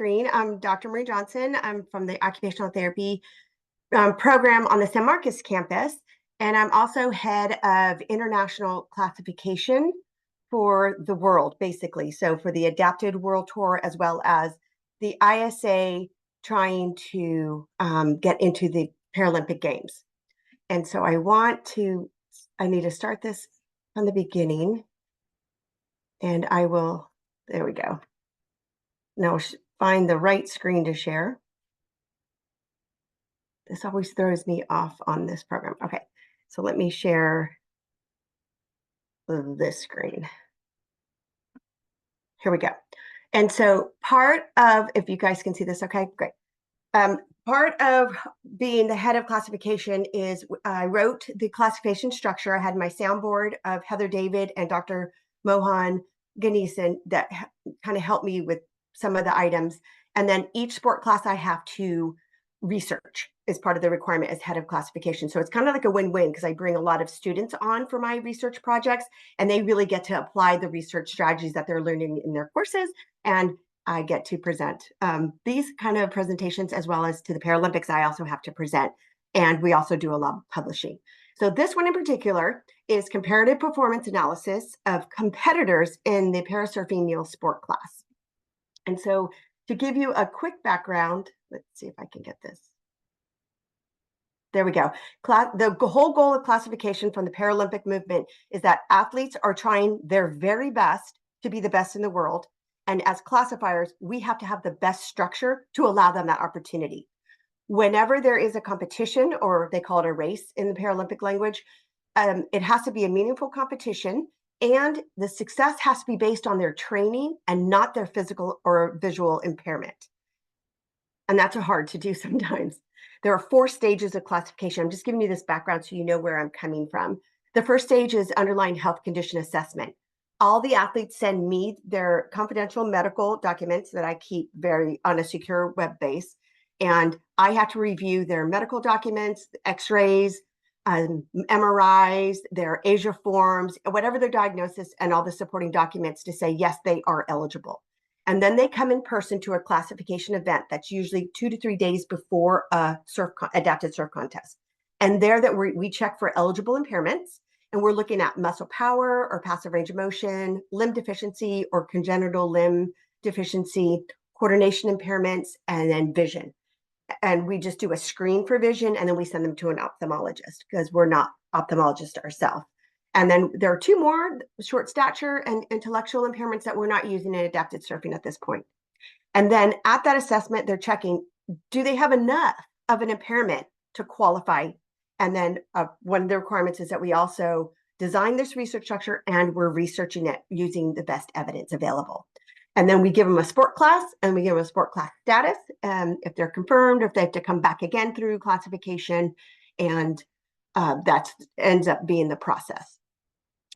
screen, I'm Dr. Marie Johnson. I'm from the occupational therapy program on the San Marcos campus, and I'm also head of international classification for the world, basically. So for the Adapted World Tour, as well as the ISA trying to get into the Paralympic Games. And so I need to start this from the beginning, and there we go. Now find the right screen to share. This always throws me off on this program. Okay, so let me share this screen. Here we go. And so if you guys can see this, okay, great. Part of being the head of classification is I wrote the classification structure. I had my soundboard of Heather David and Dr. Mohan Ganesan that kind of helped me with some of the items. And then each sport class I have to research as part of the requirement as head of classification. So it's kind of like a win-win because I bring a lot of students on for my research projects, and they really get to apply the research strategies that they're learning in their courses. And I get to present these kind of presentations, as well as to the Paralympics I also have to present. And we also do a lot of publishing. So this one in particular is comparative performance analysis of competitors in the parasurfing kneel sport class. And so to give you a quick background, let's see if I can get this. There we go. The whole goal of classification from the Paralympic movement is that athletes are trying their very best to be the best in the world. And as classifiers, we have to have the best structure to allow them that opportunity. Whenever there is a competition, or they call it a race in the Paralympic language, it has to be a meaningful competition, and the success has to be based on their training and not their physical or visual impairment. And that's hard to do sometimes. There are 4 stages of classification. I'm just giving you this background so you know where I'm coming from. The first stage is underlying health condition assessment. All the athletes send me their confidential medical documents that I keep on a secure web base. And I have to review their medical documents, x-rays, MRIs, their ASIA forms, whatever their diagnosis, and all the supporting documents to say, yes, they are eligible. And then they come in person to a classification event that's usually 2 to 3 days before a adapted surf contest. And there that we check for eligible impairments. And we're looking at muscle power or passive range of motion, limb deficiency or congenital limb deficiency, coordination impairments, and then vision. And we just do a screen for vision, and then we send them to an ophthalmologist because we're not ophthalmologists ourselves. And then there are 2 more, short stature and intellectual impairments, that we're not using in adapted surfing at this point. And then at that assessment, they're checking, do they have enough of an impairment to qualify? And then one of the requirements is that we also design this research structure, and we're researching it using the best evidence available. And then we give them a sport class, and we give them a sport class status, if they're confirmed, or if they have to come back again through classification. And that ends up being the process.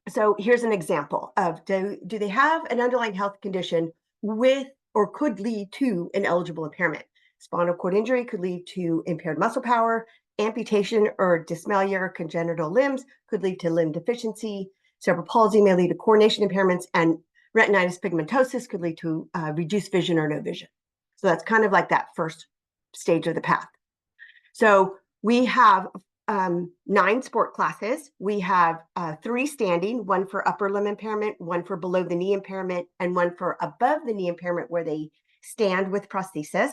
So here's an example of, do they have an underlying health condition with or could lead to an eligible impairment? Spinal cord injury could lead to impaired muscle power. Amputation or dysmelia or congenital limbs could lead to limb deficiency. Cerebral palsy may lead to coordination impairments, and retinitis pigmentosus could lead to reduced vision or no vision. So that's kind of like that first stage of the path. So we have 9 sport classes. We have 3 standing, 1 for upper limb impairment, 1 for below the knee impairment, and 1 for above the knee impairment where they stand with prosthesis.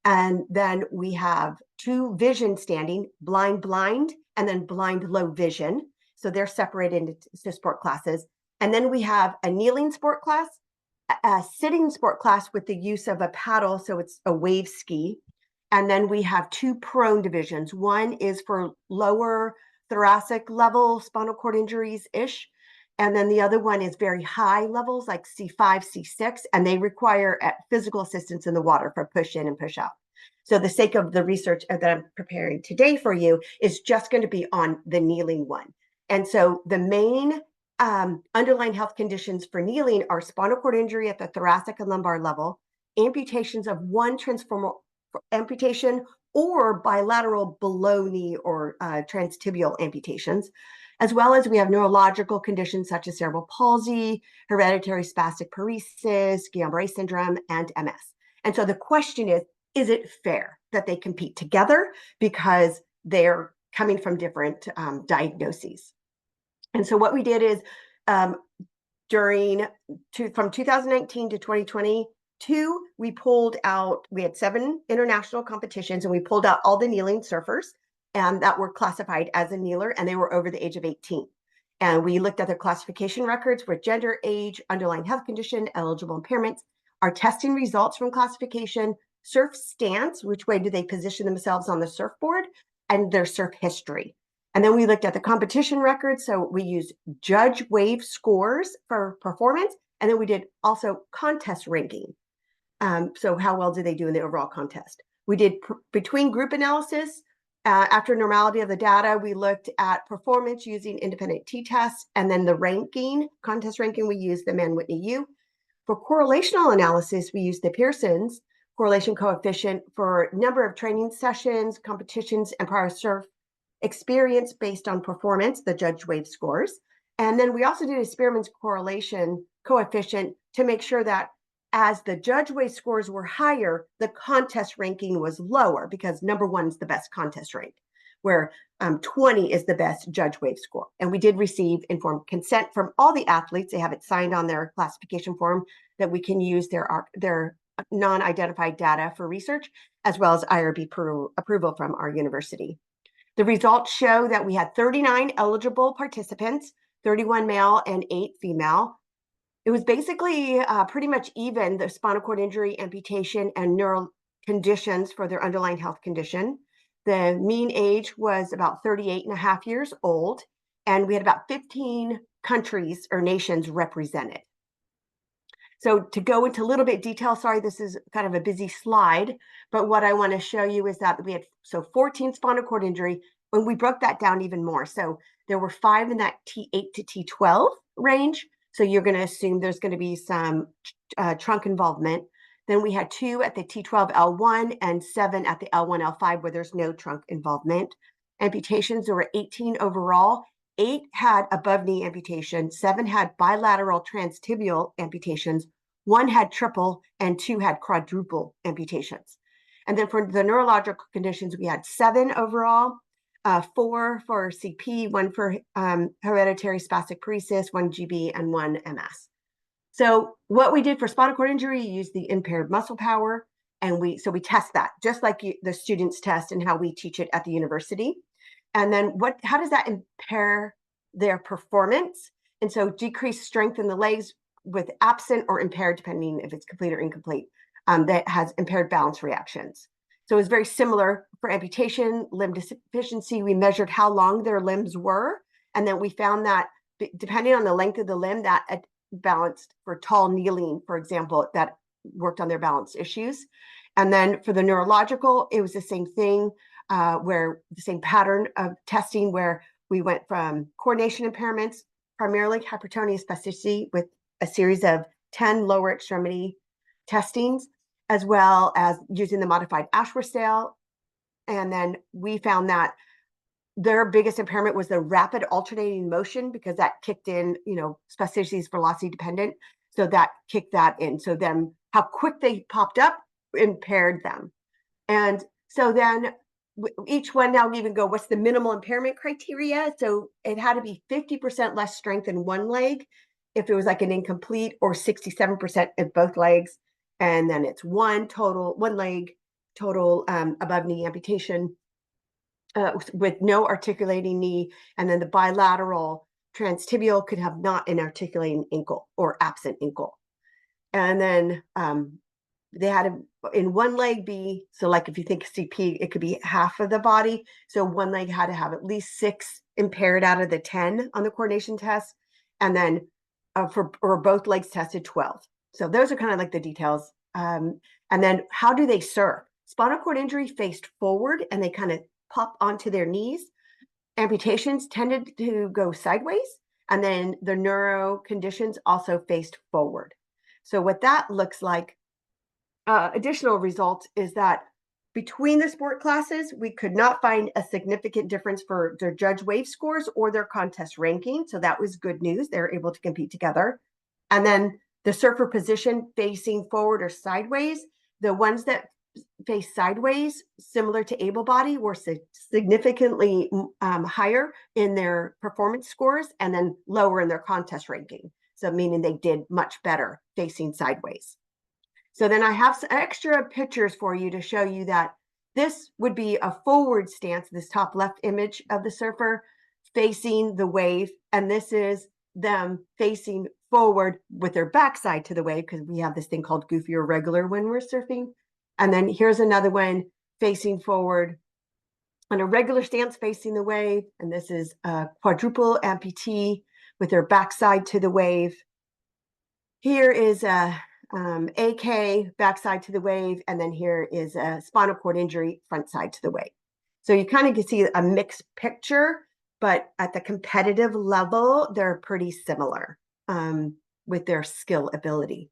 And then we have 2 vision standing, blind, and then blind low vision. So they're separated into sport classes. And then we have a kneeling sport class, a sitting sport class with the use of a paddle, so it's a wave ski. And then we have 2 prone divisions. One is for lower thoracic level spinal cord injuries-ish. And then the other one is very high levels, like C5, C6, and they require physical assistance in the water for push in and push out. So the sake of the research that I'm preparing today for you is just going to be on the kneeling one. And so the main underlying health conditions for kneeling are spinal cord injury at the thoracic and lumbar level, amputations of one transformal amputation or bilateral below knee or transtibial amputations, as well as we have neurological conditions such as cerebral palsy, hereditary spastic paresis, Guillain-Barré syndrome, and MS. And so the question is it fair that they compete together because they're coming from different diagnoses? And so what we did is from 2019 to 2022, we pulled out, we had 7 international competitions, and we pulled out all the kneeling surfers and that were classified as a kneeler, and they were over the age of 18. And we looked at their classification records for gender, age, underlying health condition, eligible impairments, our testing results from classification, surf stance, which way do they position themselves on the surfboard, and their surf history. And then we looked at the competition records. So we used judge wave scores for performance. And then we did also contest ranking. So how well do they do in the overall contest? We did between group analysis. After normality of the data, we looked at performance using independent t-tests, and then the ranking, contest ranking, we used the Mann-Whitney U. For correlational analysis, we used the Pearson's correlation coefficient for number of training sessions, competitions, and prior surf experience based on performance, the judge wave scores. And then we also did a Spearman's correlation coefficient to make sure that as the judge wave scores were higher, the contest ranking was lower, because number 1 is the best contest rank, where 20 is the best judge wave score. And we did receive informed consent from all the athletes. They have it signed on their classification form that we can use their non-identified data for research, as well as IRB approval from our university. The results show that we had 39 eligible participants, 31 male and 8 female. It was basically pretty much even, the spinal cord injury, amputation, and neural conditions for their underlying health condition. The mean age was about 38.5 years old, and we had about 15 countries or nations represented. So to go into a little bit detail, sorry, this is kind of a busy slide, but what I want to show you is that we had 14 spinal cord injury, when we broke that down even more. So there were 5 in that T8 to T12 range. So you're going to assume there's going to be some trunk involvement. Then we had 2 at the T12 L1 and 7 at the L1 L5 where there's no trunk involvement. Amputations, there were 18 overall. 8 had above knee amputation, 7 had bilateral transtibial amputations, 1 had triple, and 2 had quadruple amputations. And then for the neurological conditions, we had 7 overall, 4 for CP, 1 for hereditary spastic paresis, 1 GB, and 1 MS. So what we did for spinal cord injury, we used the impaired muscle power, and we test that, just like the students test and how we teach it at the university. And then how does that impair their performance? And so decreased strength in the legs with absent or impaired, depending if it's complete or incomplete, that has impaired balance reactions. So it's very similar for amputation, limb deficiency. We measured how long their limbs were, and then we found that depending on the length of the limb, that balanced for tall kneeling, for example, that worked on their balance issues. And then for the neurological, it was the same thing, where the same pattern of testing, where we went from coordination impairments, primarily hypertonia spasticity, with a series of 10 lower extremity testings, as well as using the modified Ashworth scale. And then we found that their biggest impairment was the rapid alternating motion, because that kicked in, spasticity is velocity dependent. So that kicked that in. So then how quick they popped up impaired them. And so then each one, now we even go, what's the minimal impairment criteria? So it had to be 50% less strength in one leg if it was like an incomplete, or 67% in both legs. And then it's one leg total above knee amputation with no articulating knee. And then the bilateral transtibial could have not an articulating ankle or absent ankle. And then they had in one leg be, so like if you think CP, it could be half of the body. So one leg had to have at least 6 impaired out of the 10 on the coordination test. And then for both legs tested 12. So those are kind of like the details. And then how do they surf? Spinal cord injury faced forward and they kind of pop onto their knees. Amputations tended to go sideways. And then the neuro conditions also faced forward. So what that looks like, additional results is that between the sport classes, we could not find a significant difference for their judge wave scores or their contest ranking. So that was good news. They were able to compete together. And then the surfer position facing forward or sideways, The ones that face sideways, similar to able body, were significantly higher in their performance scores and then lower in their contest ranking. So meaning they did much better facing sideways. So then I have some extra pictures for you to show you that this would be a forward stance, this top left image of the surfer facing the wave. And this is them facing forward with their backside to the wave, because we have this thing called goofy or regular when we're surfing. And then here's another one facing forward on a regular stance facing the wave. And this is a quadruple amputee with their backside to the wave. Here is a AK backside to the wave. And then here is a spinal cord injury front side to the wave. So you kind of can see a mixed picture, but at the competitive level, they're pretty similar with their skill ability.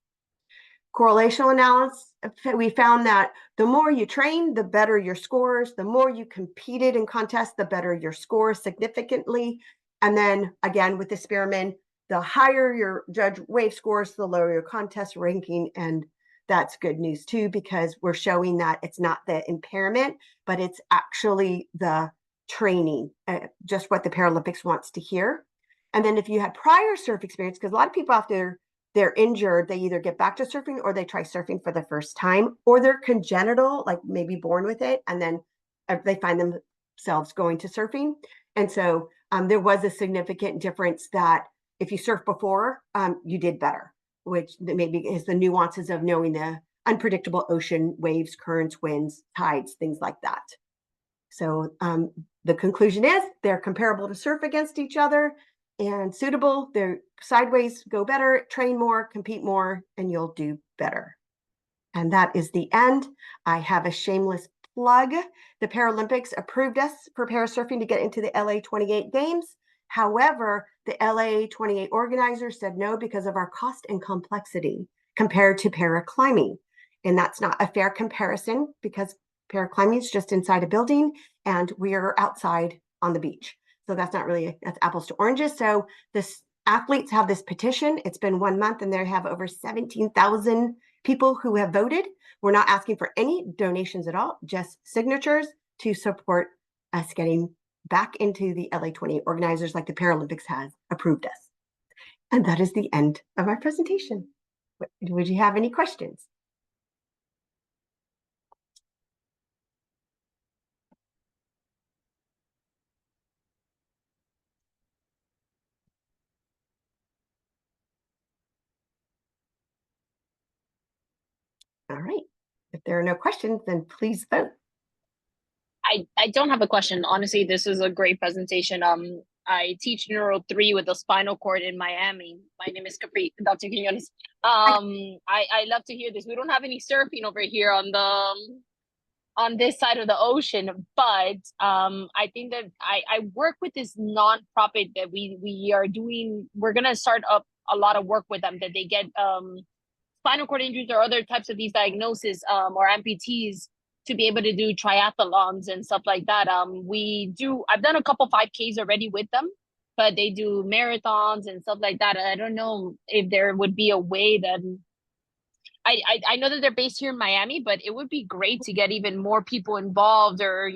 Correlational analysis, we found that the more you train, the better your scores. The more you competed in contests, the better your scores significantly. And then again, with the Spearman, the higher your judge wave scores, the lower your contest ranking. And that's good news too, because we're showing that it's not the impairment, but it's actually the training, just what the Paralympics wants to hear. And then if you had prior surf experience, because a lot of people after they're injured, they either get back to surfing or they try surfing for the first time, or they're congenital, like maybe born with it, and then they find themselves going to surfing. And so there was a significant difference that if you surfed before, you did better, which maybe is the nuances of knowing the unpredictable ocean waves, currents, winds, tides, things like that. So the conclusion is they're comparable to surf against each other and suitable. They're sideways, go better, train more, compete more, and you'll do better. And that is the end. I have a shameless plug. The Paralympics approved us for parasurfing to get into the LA 28 games. However, the LA 28 organizers said no because of our cost and complexity compared to paraclimbing. And that's not a fair comparison because paraclimbing is just inside a building and we are outside on the beach. So that's not really, that's apples to oranges. So this athletes have this petition. It's been 1 month and they have over 17,000 people who have voted. We're not asking for any donations at all, just signatures to support us getting back into the LA 28 organizers like the Paralympics has approved us. And that is the end of our presentation. Would you have any questions? All right. If there are no questions, then please vote. I don't have a question. Honestly, this is a great presentation. I teach Neuro 3 with the spinal cord in Miami. My name is Capri, Dr. Quinones. I love to hear this. We don't have any surfing over here on this side of the ocean, but I think that I work with this nonprofit that we are doing. We're gonna start up a lot of work with them that they get spinal cord injuries or other types of these diagnoses or amputees to be able to do triathlons and stuff like that. I've done a couple 5Ks already with them, but they do marathons and stuff like that. And I don't know if there would be a way that I know that they're based here in Miami, but it would be great to get even more people involved or,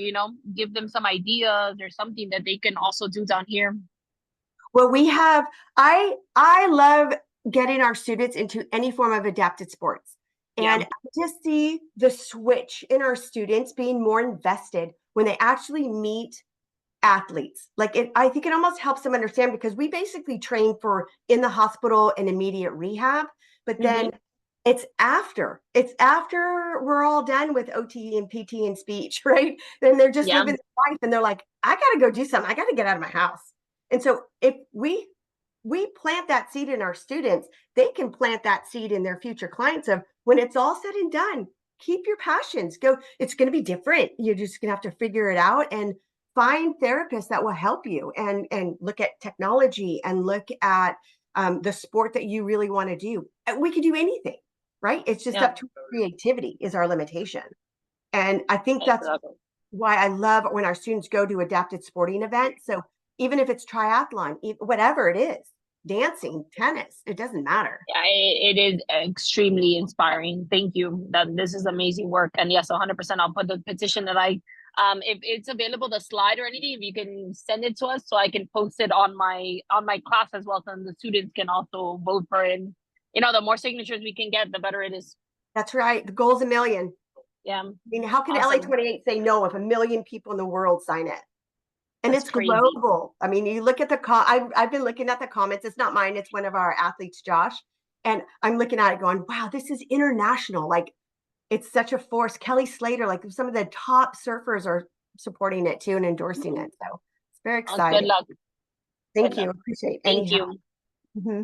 give them some ideas or something that they can also do down here. Well, I love getting our students into any form of adapted sports. And I just see the switch in our students being more invested when they actually meet athletes. I think it almost helps them understand because we basically train for in the hospital and immediate rehab, but then it's after we're all done with OT and PT and speech, right? Then they're just living their life and they're like, I got to go do something. I got to get out of my house. And so if we plant that seed in our students, they can plant that seed in their future clients of when it's all said and done, keep your passions. Go. It's going to be different. You're just going to have to figure it out and find therapists that will help you and look at technology and look at the sport that you really want to do. We could do anything, right? It's just up to creativity is our limitation. And I think that's why I love when our students go to adapted sporting events. So even if it's triathlon, whatever it is, dancing, tennis, it doesn't matter. Yeah, it is extremely inspiring. Thank you. That this is amazing work. And yes, 100%. I'll put the petition that if it's available, the slide or anything, if you can send it to us so I can post it on my class as well, so the students can also vote for it. And, the more signatures we can get, the better it is. That's right. The goal's 1 million. Yeah. I mean, how can Awesome. LA28 say no if 1 million people in the world sign it? And That's it's crazy. global. I mean, you look at I've been looking at the comments. It's not mine. It's one of our athletes, Josh. And I'm looking at it going, wow, this is international. Like, it's such a force. Kelly Slater, like some of the top surfers are supporting it too and endorsing it. So it's very exciting. Good luck. Thank you. Appreciate Thank any help. you. Mm-hmm.